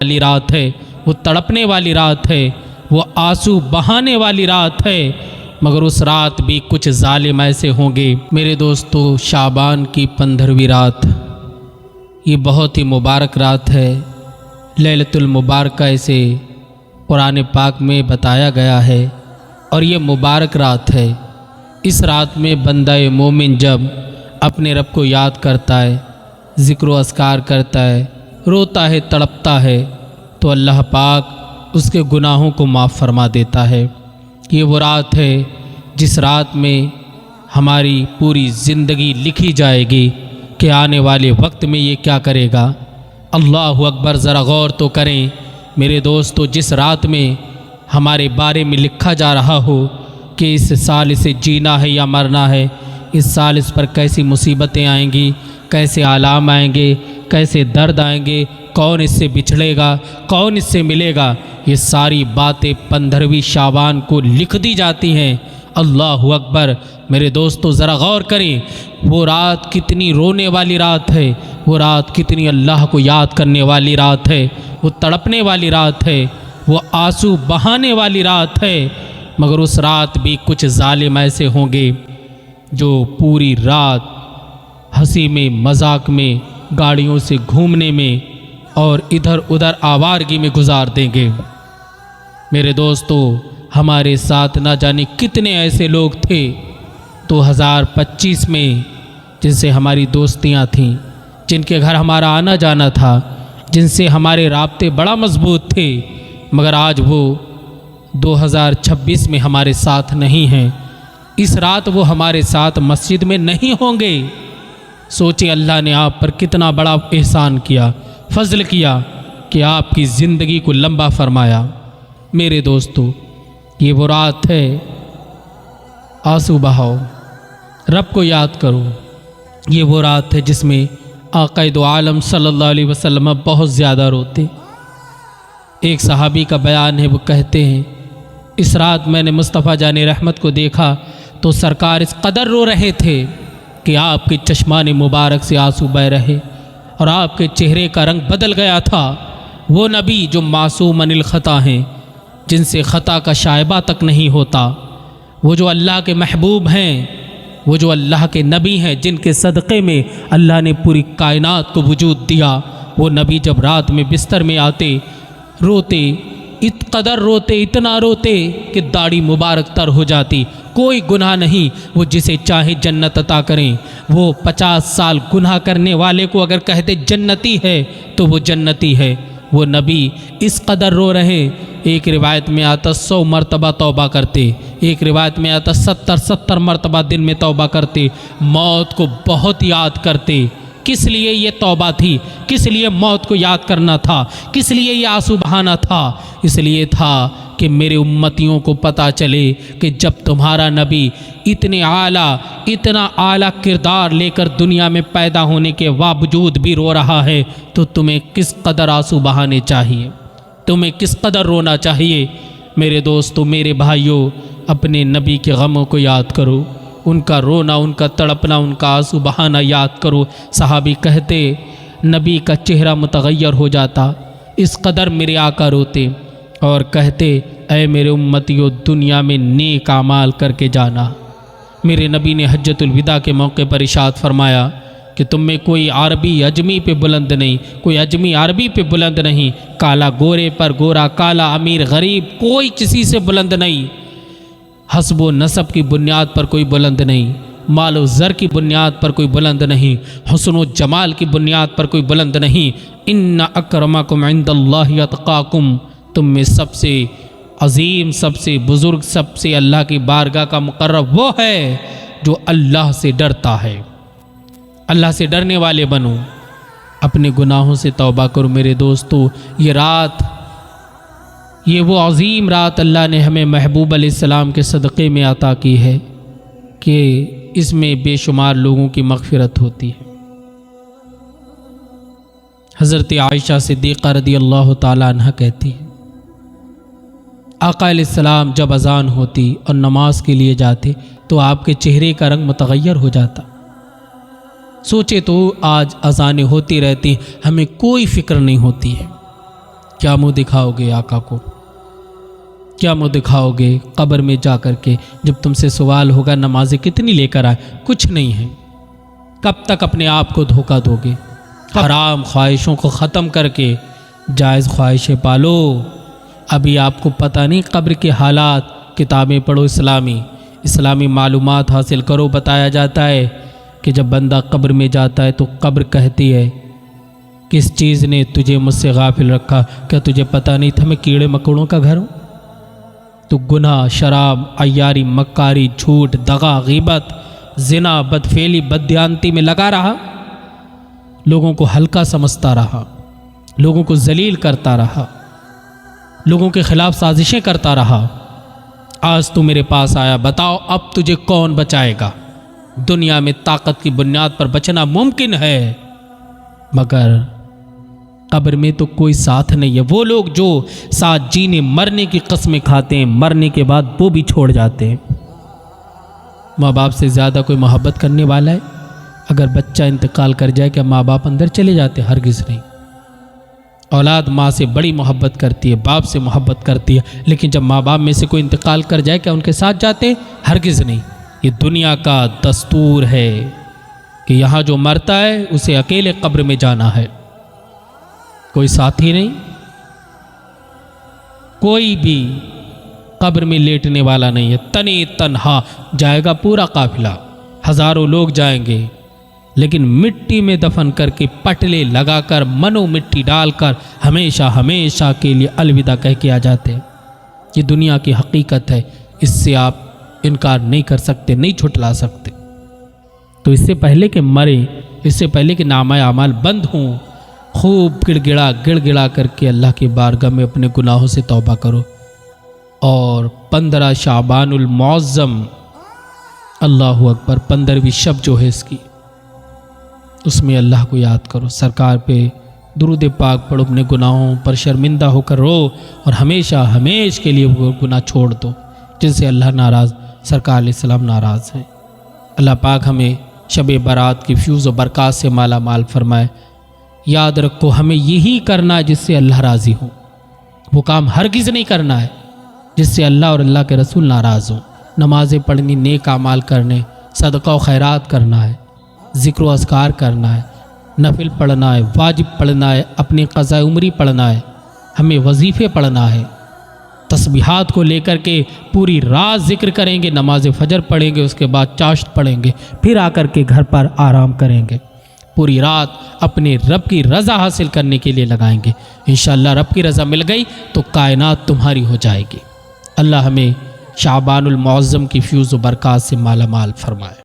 والی رات ہے، وہ تڑپنے والی رات ہے، وہ آنسو بہانے والی رات ہے، مگر اس رات بھی کچھ ظالم ایسے ہوں گے۔ میرے دوستو، شعبان کی 15ویں رات، یہ بہت ہی مبارک رات ہے، لیلۃ المبارکہ اسے قرآن پاک میں بتایا گیا ہے، اور یہ مبارک رات ہے۔ اس رات میں بندہ مومن جب اپنے رب کو یاد کرتا ہے، ذکر و اذکار کرتا ہے، روتا ہے، تڑپتا ہے، تو اللہ پاک اس کے گناہوں کو معاف فرما دیتا ہے۔ یہ وہ رات ہے جس رات میں ہماری پوری زندگی لکھی جائے گی کہ آنے والے وقت میں یہ کیا کرے گا۔ اللہ اکبر، ذرا غور تو کریں میرے دوستو، جس رات میں ہمارے بارے میں لکھا جا رہا ہو کہ اس سال اسے جینا ہے یا مرنا ہے، اس سال اس پر کیسی مصیبتیں آئیں گی، کیسے آلام آئیں گے، کیسے درد آئیں گے، کون اس سے بچھڑے گا، کون اس سے ملے گا، یہ ساری باتیں 15ویں شعبان کو لکھ دی جاتی ہیں۔ اللہ اکبر، میرے دوستو ذرا غور کریں، وہ رات کتنی رونے والی رات ہے، وہ رات کتنی اللہ کو یاد کرنے والی رات ہے، وہ تڑپنے والی رات ہے، وہ آنسو بہانے والی رات ہے، مگر اس رات بھی کچھ ظالم ایسے ہوں گے جو پوری رات ہنسی میں، مذاق میں، گاڑیوں سے گھومنے میں اور ادھر ادھر آوارگی میں گزار دیں گے۔ میرے دوستو، ہمارے ساتھ نہ جانے کتنے ایسے لوگ تھے 2025 میں جن سے ہماری دوستیاں تھیں، جن کے گھر ہمارا آنا جانا تھا، جن سے ہمارے رابطے بڑا مضبوط تھے، مگر آج وہ 2026 میں ہمارے ساتھ نہیں ہیں۔ اس رات وہ ہمارے ساتھ مسجد میں نہیں ہوں گے۔ سوچیں اللہ نے آپ پر کتنا بڑا احسان کیا، فضل کیا کہ آپ کی زندگی کو لمبا فرمایا۔ میرے دوستو، یہ وہ رات ہے، آنسو بہاؤ، رب کو یاد کرو۔ یہ وہ رات ہے جس میں آقا دو عالم صلی اللہ علیہ وسلم بہت زیادہ روتے۔ ایک صحابی کا بیان ہے، وہ کہتے ہیں اس رات میں نے مصطفیٰ جان رحمت کو دیکھا تو سرکار اس قدر رو رہے تھے کہ آپ کے چشمان مبارک سے آنسو بہہ رہے اور آپ کے چہرے کا رنگ بدل گیا تھا۔ وہ نبی جو معصوم عن الخطا ہیں، جن سے خطا کا شائبہ تک نہیں ہوتا، وہ جو اللہ کے محبوب ہیں، وہ جو اللہ کے نبی ہیں، جن کے صدقے میں اللہ نے پوری کائنات کو وجود دیا، وہ نبی جب رات میں بستر میں آتے، روتے، قدر روتے، اتنا روتے کہ داڑھی مبارک تر ہو جاتی۔ کوئی گناہ نہیں، وہ جسے چاہے جنت عطا کریں۔ وہ 50 سال گناہ کرنے والے کو اگر کہتے جنتی ہے تو وہ جنتی ہے۔ وہ نبی اس قدر رو رہے، ایک روایت میں آتا 100 مرتبہ توبہ کرتے، ایک روایت میں آتا 70 مرتبہ دن میں توبہ کرتے، موت کو بہت یاد کرتے۔ کس لیے یہ توبہ تھی؟ کس لیے موت کو یاد کرنا تھا؟ کس لیے یہ آنسو بہانا تھا؟ اس لیے تھا کہ میرے امتیوں کو پتہ چلے کہ جب تمہارا نبی اتنا اعلیٰ کردار لے کر دنیا میں پیدا ہونے کے باوجود بھی رو رہا ہے تو تمہیں کس قدر آنسو بہانے چاہیے، تمہیں کس قدر رونا چاہیے۔ میرے دوستو، میرے بھائیوں، اپنے نبی کے غموں کو یاد کرو، ان کا رونا، ان کا تڑپنا، ان کا آنسو بہانا یاد کرو۔ صحابی کہتے نبی کا چہرہ متغیر ہو جاتا، اس قدر میرے آقا روتے اور کہتے اے میرے امتیوں، دنیا میں نیک اعمال کر کے جانا۔ میرے نبی نے حجۃ الوداع کے موقع پر ارشاد فرمایا کہ تم میں کوئی عربی اجمی پہ بلند نہیں، کوئی اجمی عربی پہ بلند نہیں، کالا گورے پر گورا کالا، امیر غریب، کوئی کسی سے بلند نہیں، حسب و نسب کی بنیاد پر کوئی بلند نہیں، مال و زر کی بنیاد پر کوئی بلند نہیں، حسن و جمال کی بنیاد پر کوئی بلند نہیں۔ ان اکرمکم عند اللہ اتقاکم، تم میں سب سے عظیم، سب سے بزرگ، سب سے اللہ کی بارگاہ کا مقرب وہ ہے جو اللہ سے ڈرتا ہے۔ اللہ سے ڈرنے والے بنو، اپنے گناہوں سے توبہ کرو۔ میرے دوستو، یہ رات، یہ وہ عظیم رات اللہ نے ہمیں محبوب علیہ السلام کے صدقے میں عطا کی ہے کہ اس میں بے شمار لوگوں کی مغفرت ہوتی ہے۔ حضرت عائشہ صدیقہ رضی اللہ تعالیٰ عنہ کہتی ہے آقا علیہ السلام جب اذان ہوتی اور نماز کے لیے جاتے تو آپ کے چہرے کا رنگ متغیر ہو جاتا۔ سوچے تو آج اذانیں ہوتی رہتی، ہمیں کوئی فکر نہیں ہوتی ہے، کیا منہ دکھاؤ گے آقا کو؟ کیا منہ دکھاؤ گے قبر میں جا کر کے جب تم سے سوال ہوگا نمازیں کتنی لے کر آئے؟ کچھ نہیں ہے۔ کب تک اپنے آپ کو دھوکہ دو گے؟ حرام خواہشوں کو ختم کر کے جائز خواہشیں پالو۔ ابھی آپ کو پتہ نہیں قبر کے حالات، کتابیں پڑھو، اسلامی معلومات حاصل کرو۔ بتایا جاتا ہے کہ جب بندہ قبر میں جاتا ہے تو قبر کہتی ہے کس چیز نے تجھے مجھ سے غافل رکھا؟ کیا تجھے پتہ نہیں تھا میں کیڑے مکوڑوں کا گھر ہوں؟ تو گناہ، شراب، عیاری، مکاری، جھوٹ، دغا، غیبت، زنا، بدفعلی، بددیانتی میں لگا رہا، لوگوں کو ہلکا سمجھتا رہا، لوگوں کو ذلیل کرتا رہا، لوگوں کے خلاف سازشیں کرتا رہا۔ آج تو میرے پاس آیا، بتاؤ اب تجھے کون بچائے گا؟ دنیا میں طاقت کی بنیاد پر بچنا ممکن ہے، مگر قبر میں تو کوئی ساتھ نہیں ہے۔ وہ لوگ جو ساتھ جینے مرنے کی قسمیں کھاتے ہیں، مرنے کے بعد وہ بھی چھوڑ جاتے ہیں۔ ماں باپ سے زیادہ کوئی محبت کرنے والا ہے؟ اگر بچہ انتقال کر جائے کیا ماں باپ اندر چلے جاتے؟ ہرگز نہیں۔ اولاد ماں سے بڑی محبت کرتی ہے، باپ سے محبت کرتی ہے، لیکن جب ماں باپ میں سے کوئی انتقال کر جائے کیا ان کے ساتھ جاتے ہیں؟ ہرگز نہیں۔ یہ دنیا کا دستور ہے کہ یہاں جو مرتا ہے اسے اکیلے قبر میں جانا ہے، کوئی ساتھی نہیں، کوئی بھی قبر میں لیٹنے والا نہیں ہے۔ تنی تنہا جائے گا پورا قافلہ، ہزاروں لوگ جائیں گے، لیکن مٹی میں دفن کر کے پٹلے لگا کر منو مٹی ڈال کر ہمیشہ ہمیشہ کے لیے الوداع کہہ کے آ جاتے ہیں۔ یہ دنیا کی حقیقت ہے، اس سے آپ انکار نہیں کر سکتے، نہیں چھٹلا سکتے۔ تو اس سے پہلے کہ مریں، اس سے پہلے کہ نامہ اعمال بند ہوں، خوب گڑ گڑا کر کے اللہ کی بارگاہ میں اپنے گناہوں سے توبہ کرو، اور 15 شعبان المعظم، اللہ اکبر، 15ویں شب جو ہے اس کی، اس میں اللہ کو یاد کرو، سرکار پہ درود پاک پڑھو، اپنے گناہوں پر شرمندہ ہو کر رو، اور ہمیشہ ہمیشہ کے لیے وہ گناہ چھوڑ دو جن سے اللہ ناراض، سرکار علیہ السلام ناراض ہیں۔ اللہ پاک ہمیں شب برات کی فیوز و برکات سے مالا مال فرمائے۔ یاد رکھو ہمیں یہی کرنا ہے جس سے اللہ راضی ہوں، وہ کام ہرگز نہیں کرنا ہے جس سے اللہ اور اللہ کے رسول ناراض ہوں۔ نمازیں پڑھنی، نیک اعمال کرنے، صدقہ و خیرات کرنا ہے، ذکر و اذکار کرنا ہے، نفل پڑھنا ہے، واجب پڑھنا ہے، اپنی قضاء عمری پڑھنا ہے، ہمیں وظیفے پڑھنا ہے، تسبیحات کو لے کر کے پوری رات ذکر کریں گے، نماز فجر پڑھیں گے، اس کے بعد چاشت پڑھیں گے، پھر آ کر کے گھر پر آرام کریں گے، پوری رات اپنے رب کی رضا حاصل کرنے کے لیے لگائیں گے۔ انشاءاللہ رب کی رضا مل گئی تو کائنات تمہاری ہو جائے گی۔ اللہ ہمیں شعبان المعظم کی فیوز و برکات سے مالا مال فرمائے۔